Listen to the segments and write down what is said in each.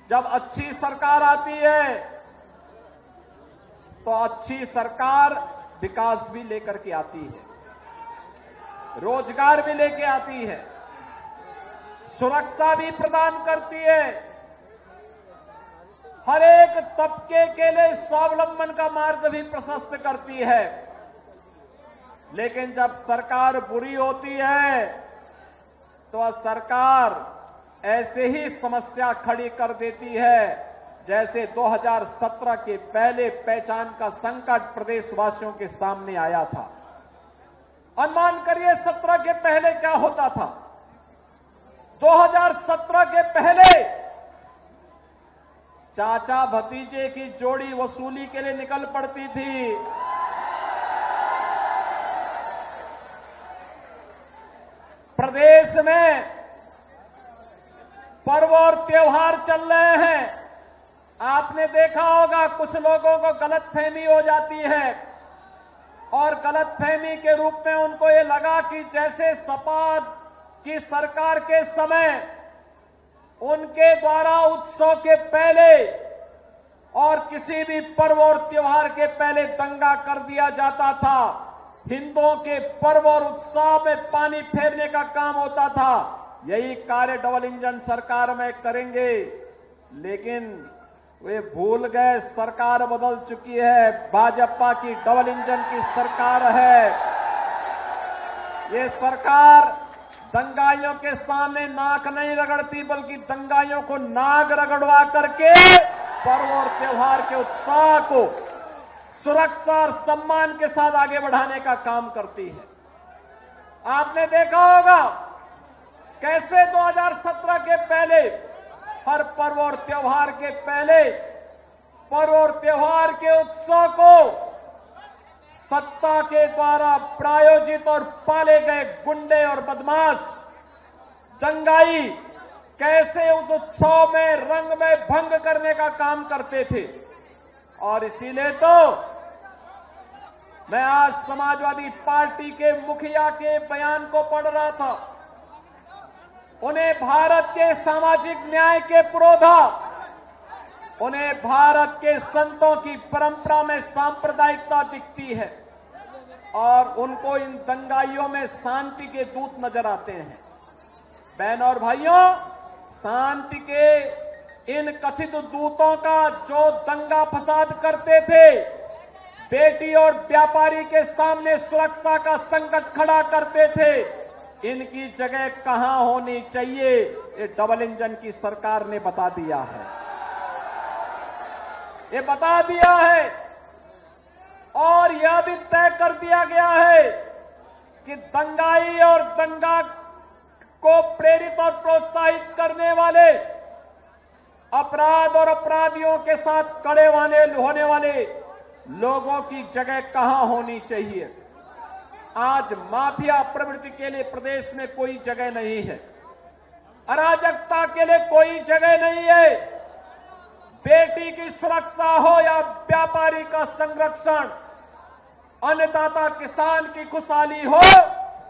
जब अच्छी सरकार आती है तो अच्छी सरकार विकास भी लेकर के आती है, रोजगार भी लेके आती है, सुरक्षा भी प्रदान करती है, हर एक तबके के लिए स्वावलंबन का मार्ग भी प्रशस्त करती है। लेकिन जब सरकार बुरी होती है तो सरकार ऐसे ही समस्या खड़ी कर देती है जैसे 2017 के पहले पहचान का संकट प्रदेशवासियों के सामने आया था। अनुमान करिए 17 के पहले क्या होता था। 2017 के पहले चाचा भतीजे की जोड़ी वसूली के लिए निकल पड़ती थी। प्रदेश में पर्व और त्योहार चल रहे हैं। आपने देखा होगा कुछ लोगों को गलतफहमी हो जाती है और गलतफहमी के रूप में उनको ये लगा कि जैसे सपा की सरकार के समय उनके द्वारा उत्सव के पहले और किसी भी पर्व और त्योहार के पहले दंगा कर दिया जाता था, हिंदुओं के पर्व और उत्सव में पानी फेरने का काम होता था। यही कार्य डबल इंजन सरकार में करेंगे, लेकिन वे भूल गए सरकार बदल चुकी है, भाजपा की डबल इंजन की सरकार है। ये सरकार दंगाइयों के सामने नाक नहीं रगड़ती बल्कि दंगाइयों को नाक रगड़वा करके पर्व और त्योहार के उत्साह को सुरक्षा और सम्मान के साथ आगे बढ़ाने का काम करती है। आपने देखा होगा कैसे 2017 के पहले हर पर्व और त्योहार के पहले पर्व और त्योहार के उत्सव को सत्ता के द्वारा प्रायोजित और पाले गए गुंडे और बदमाश दंगाई कैसे उस उत्सव में रंग में भंग करने का काम करते थे। और इसीलिए तो मैं आज समाजवादी पार्टी के मुखिया के बयान को पढ़ रहा था। उन्हें भारत के सामाजिक न्याय के पुरोधा, उन्हें भारत के संतों की परंपरा में सांप्रदायिकता दिखती है और उनको इन दंगाइयों में शांति के दूत नजर आते हैं। बहनों और भाइयों, शांति के इन कथित दूतों का जो दंगा फसाद करते थे, बेटी और व्यापारी के सामने सुरक्षा का संकट खड़ा करते थे, इनकी जगह कहां होनी चाहिए ये डबल इंजन की सरकार ने बता दिया है। ये बता दिया है और यह भी तय कर दिया गया है कि दंगाई और दंगा को प्रेरित और प्रोत्साहित करने वाले अपराध और अपराधियों के साथ खड़े होने वाले लोगों की जगह कहां होनी चाहिए। आज माफिया प्रवृत्ति के लिए प्रदेश में कोई जगह नहीं है, अराजकता के लिए कोई जगह नहीं है। बेटी की सुरक्षा हो या व्यापारी का संरक्षण, अन्नदाता किसान की खुशहाली हो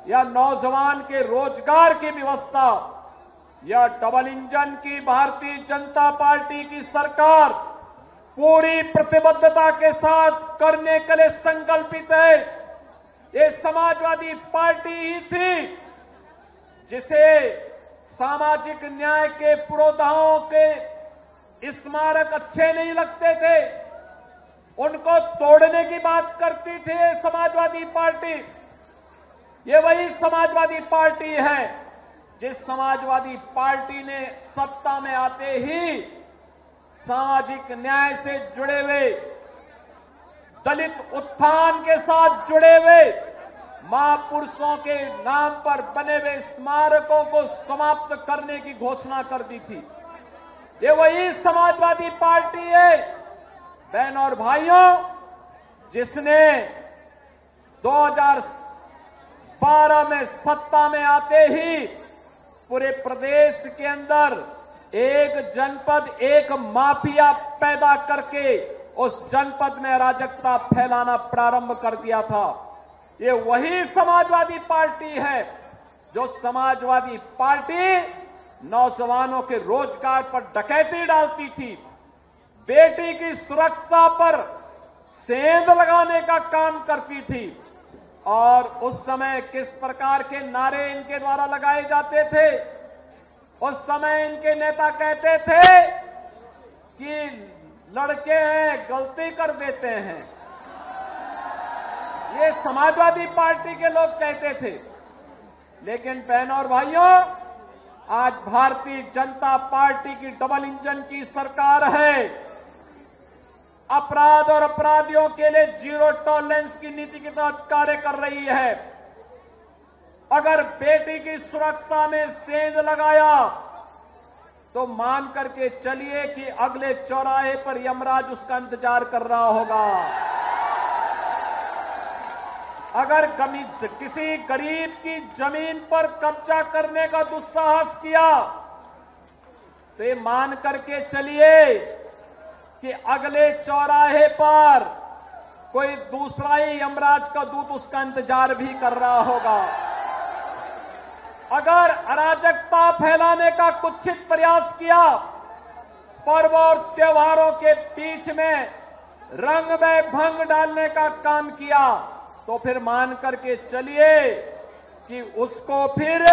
या नौजवान के रोजगार की व्यवस्था, यह डबल इंजन की भारतीय जनता पार्टी की सरकार पूरी प्रतिबद्धता के साथ करने के लिए संकल्पित है। ये समाजवादी पार्टी ही थी जिसे सामाजिक न्याय के पुरोधाओं के स्मारक अच्छे नहीं लगते थे, उनको तोड़ने की बात करती थी समाजवादी पार्टी। ये वही समाजवादी पार्टी है जिस समाजवादी पार्टी ने सत्ता में आते ही सामाजिक न्याय से जुड़े हुए, दलित उत्थान के साथ जुड़े हुए महापुरुषों के नाम पर बने हुए स्मारकों को समाप्त करने की घोषणा कर दी थी। ये वही समाजवादी पार्टी है बहनों और भाइयों जिसने 2012 में सत्ता में आते ही पूरे प्रदेश के अंदर एक जनपद एक माफिया पैदा करके उस जनपद में अराजकता फैलाना प्रारंभ कर दिया था। ये वही समाजवादी पार्टी है जो समाजवादी पार्टी नौजवानों के रोजगार पर डकैती डालती थी, बेटी की सुरक्षा पर सेंध लगाने का काम करती थी। और उस समय किस प्रकार के नारे इनके द्वारा लगाए जाते थे? उस समय इनके नेता कहते थे कि लड़के हैं, गलती कर देते हैं। ये समाजवादी पार्टी के लोग कहते थे। लेकिन बहनों और भाइयों, आज भारतीय जनता पार्टी की डबल इंजन की सरकार है। अपराध और अपराधियों के लिए जीरो टॉलरेंस की नीति के तहत कार्य कर रही है। अगर बेटी की सुरक्षा में सेंध लगाया तो मान करके चलिए कि अगले चौराहे पर यमराज उसका इंतजार कर रहा होगा। अगर किसी गरीब की जमीन पर कब्जा करने का दुस्साहस किया तो ये मान करके चलिए कि अगले चौराहे पर कोई दूसरा ही यमराज का दूत उसका इंतजार भी कर रहा होगा। अगर अराजकता फैलाने का कुत्सित प्रयास किया, पर्व और त्योहारों के बीच में रंग में भंग डालने का काम किया, तो फिर मान करके चलिए कि उसको फिर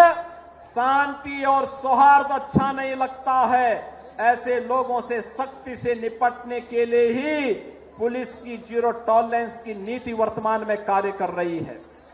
शांति और सौहार्द अच्छा नहीं लगता है। ऐसे लोगों से सख्ती से निपटने के लिए ही पुलिस की जीरो टॉलरेंस की नीति वर्तमान में कार्य कर रही है।